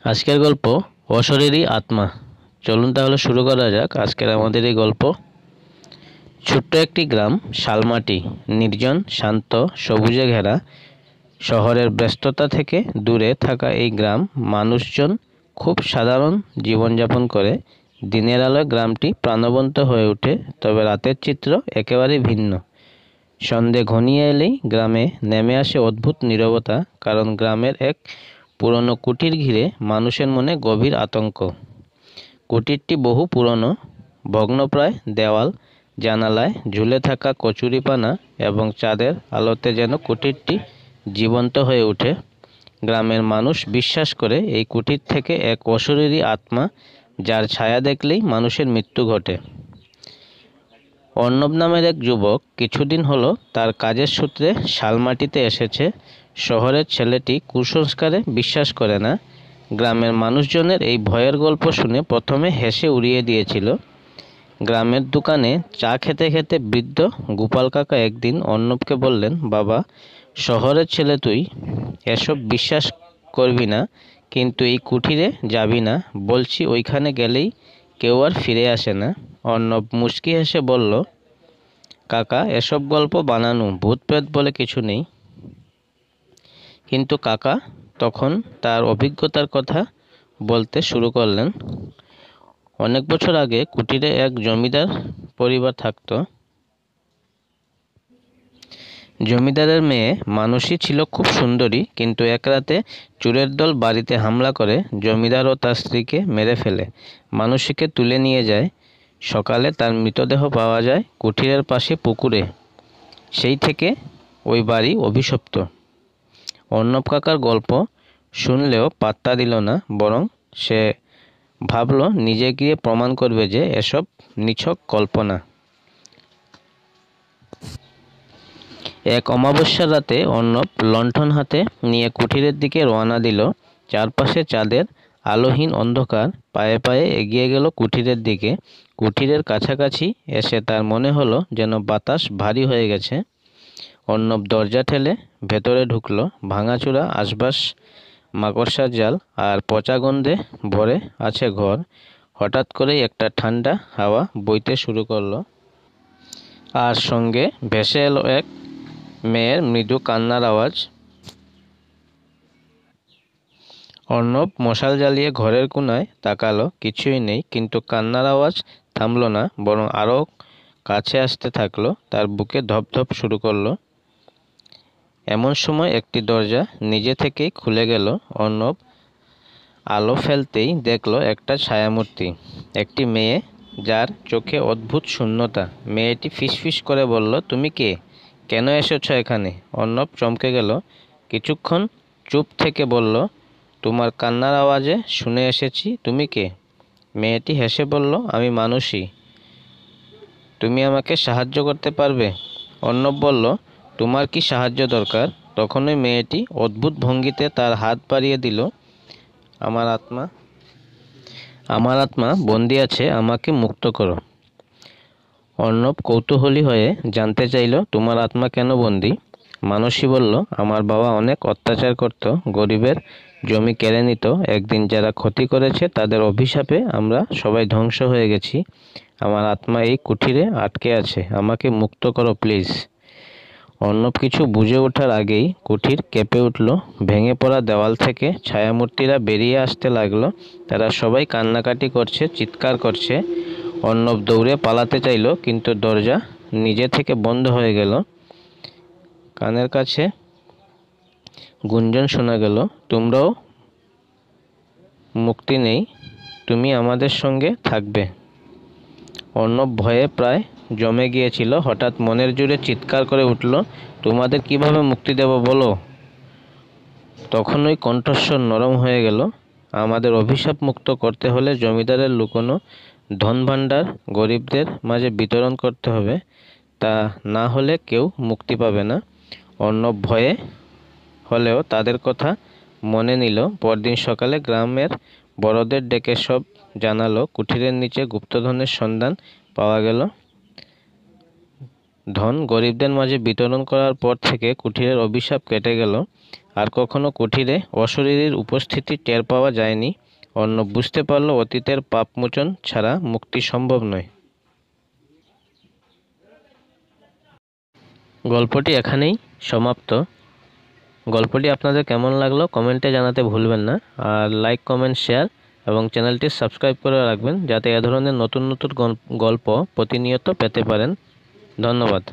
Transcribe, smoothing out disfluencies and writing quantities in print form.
আজকের গল্প অশরীরী আত্মা। চলুন তাহলে শুরু করা যাক আজকের আমাদের এই গল্প। ছোট্ট একটি গ্রাম, শালমাটি, নির্জন, শান্ত, সবুজে ঘেরা। শহরের ব্যস্ততা থেকে দূরে থাকা এই গ্রাম মানুষজন খুব সাধারণ জীবনযাপন করে। দিনের আলোয় গ্রামটি প্রাণবন্ত হয়ে ওঠে, তবে রাতের চিত্র একেবারেই ভিন্ন। সন্ধে ঘনিয়ে এলেই গ্রামে নেমে আসে অদ্ভুত নীরবতা, কারণ গ্রামের এক পুরনো কুটির ঘিরে মানুষের মনে গভীর আতঙ্ক। কুটিরটি বহু পুরনো, ভগ্নপ্রায় দেওয়াল, জানালায় ঝুলে থাকা কচুরিপানা এবং চাঁদের আলোতে যেন কুটিরটি জীবন্ত হয়ে ওঠে। গ্রামের মানুষ বিশ্বাস করে এই কুটির থেকে এক অশরীরী আত্মা, যার ছায়া দেখলেই মানুষের মৃত্যু ঘটে। অর্ণব নামের এক যুবক কিছুদিন হলো তার কাজের সূত্রে শালমাটিতে এসেছে। শহরের ছেলেটি কুসংস্কারে বিশ্বাস করে না। গ্রামের মানুষজনের এই ভয়ের গল্প শুনে প্রথমে হেসে উড়িয়ে দিয়েছিল। গ্রামের দোকানে চা খেতে খেতে বৃদ্ধ গোপাল কাকা একদিন অর্ণবকে বললেন, বাবা, শহরের ছেলে তুই, এসব বিশ্বাস করবি না, কিন্তু এই কুঠিরে যাবি না, বলছি ওইখানে গেলেই কেউ আর ফিরে আসে না। অর্ণব মুচকি হেসে বলল, কাকা, এসব গল্প বানানো, ভূত প্রেত বলে কিছু নেই। কিন্তু কাকা তখন তার অভিজ্ঞতার কথা বলতে শুরু করলেন। অনেক বছর আগে কুটিরে এক জমিদার পরিবার থাকত। জমিদারের মেয়ে মানসী ছিল খুব সুন্দরী, কিন্তু এক রাতে চোরের দল বাড়িতে হামলা করে জমিদার ও তার স্ত্রীকে মেরে ফেলে। মানসীকে তুলে নিয়ে যায়। সকালে তার মৃতদেহ পাওয়া যায় কুঠিরের পাশে পুকুরে। সেই থেকে ওই বাড়ি অভিশপ্ত। অর্ণব কাকার গল্প শুনলেও পাত্তা দিল না, বরং সে ভাবল নিজে গিয়ে প্রমাণ করবে যে এসব নিছক কল্পনা। এক অমাবস্যার রাতে অর্ণব লণ্ঠন হাতে নিয়ে কুঠিরের দিকে রওনা দিল। চারপাশে চাঁদের আলোহীন অন্ধকার। পায়ে পায়ে এগিয়ে গেল কুঠিরের দিকে। কুঠিরের কাছাকাছি এসে তার মনে হলো যেন বাতাস ভারী হয়ে গেছে। অর্ণব দরজা ঠেলে ভেতরে ঢুকলো। ভাঙাচোরা আসবাস, মাকড়সার জাল আর পচা গন্ধে ভরে আছে ঘর। হঠাৎ করেই একটা ঠান্ডা হাওয়া বইতে শুরু করলো, আর সঙ্গে ভেসে এলো এক মেয়ের মৃদু কান্নার আওয়াজ। অর্ণব মশাল জ্বালিয়ে ঘরের কোণায় তাকালো, কিছুই নেই, কিন্তু কান্নার আওয়াজ থামলো না, বরং আরও কাছে আসতে থাকলো। তার বুকে ধপধপ শুরু করলো। এমন সময় একটি দরজা নিজে থেকেই খুলে গেল। অর্ণব আলো ফেলতেই দেখল একটা ছায়ামূর্তি, একটি মেয়ে, যার চোখে অদ্ভুত শূন্যতা। মেয়েটি ফিসফিস করে বলল, তুমি কে? কেন এসেছ এখানে? অর্ণব চমকে গেল। কিছুক্ষণ চুপ থেকে বলল, তোমার কান্নার আওয়াজে শুনে এসেছি। তুমি কে? মেয়েটি হেসে বলল, আমি মানসী। তুমি আমাকে সাহায্য করতে পারবে? অর্ণব বলল, তোমার কি সাহায্য দরকার? তখনই মেয়েটি অদ্ভুত ভঙ্গিতে তার হাত বাড়িয়ে দিল। আমার আত্মা বন্দি আছে, আমাকে মুক্ত করো। অর্ণব কৌতূহলী হয়ে জানতে চাইল, তোমার আত্মা কেন বন্দি? মানসী বলল, আমার বাবা অনেক অত্যাচার করত, গরিবের জমি কেড়ে নিত। একদিন যারা ক্ষতি করেছে তাদের অভিশাপে আমরা সবাই ধ্বংস হয়ে গেছি। আমার আত্মা এই কুঠিরে আটকে আছে, আমাকে মুক্ত করো প্লিজ। অর্ণব কিছু বুঝে ওঠার আগেই কুঠির কেঁপে উঠল। ভেঙে পড়া দেওয়াল থেকে ছায়ামূর্তিরা বেরিয়ে আসতে লাগলো। তারা সবাই কান্নাকাটি করছে, চিৎকার করছে। অর্ণব দৌড়ে পালাতে চাইল, কিন্তু দরজা নিজে থেকে বন্ধ হয়ে গেল। কানের কাছে গুঞ্জন শোনা গেল, তোমরাও মুক্তি নেই, তুমি আমাদের সঙ্গে থাকবে। অর্ণব ভয়ে প্রায় জমে গিয়েছিল। হঠাৎ মনের জোরে চিৎকার করে উঠল, তোমাদের কিভাবে মুক্তি দেব বলো? তখনই কণ্ঠস্বর নরম হয়ে গেল, আমাদের অভিশাপ মুক্ত করতে হলে জমিদারের লুকোনো ধনভাণ্ডার গরিবদের মাঝে বিতরণ করতে হবে, তা না হলে কেউ মুক্তি পাবে না। অর্ণব ভয়ে হলেও তাদের কথা মনে নিল। পরদিন সকালে গ্রামের বড়দের ডেকে সব জানালো। কুঠিরের নিচে গুপ্তধনের সন্ধান পাওয়া গেল। ধন গরিবদের মাঝে বিতরণ করার পর থেকে কুঠিরের অভিশাপ কেটে গেল। আর কখনো কুঠিরে অশরীরীর উপস্থিতি টের পাওয়া যায়নি। অর্ণব বুঝতে পারল অতীতের পাপমোচন ছাড়া মুক্তি সম্ভব নয়। গল্পটি এখানেই সমাপ্ত। গল্পটি আপনাদের কেমন লাগলো কমেন্টে জানাতে ভুলবেন না। আর লাইক, কমেন্ট, শেয়ার এবং চ্যানেলটি সাবস্ক্রাইব করে রাখবেন যাতে এ ধরনের নতুন নতুন গল্প প্রতিনিয়ত পেতে পারেন। ধন্যবাদ।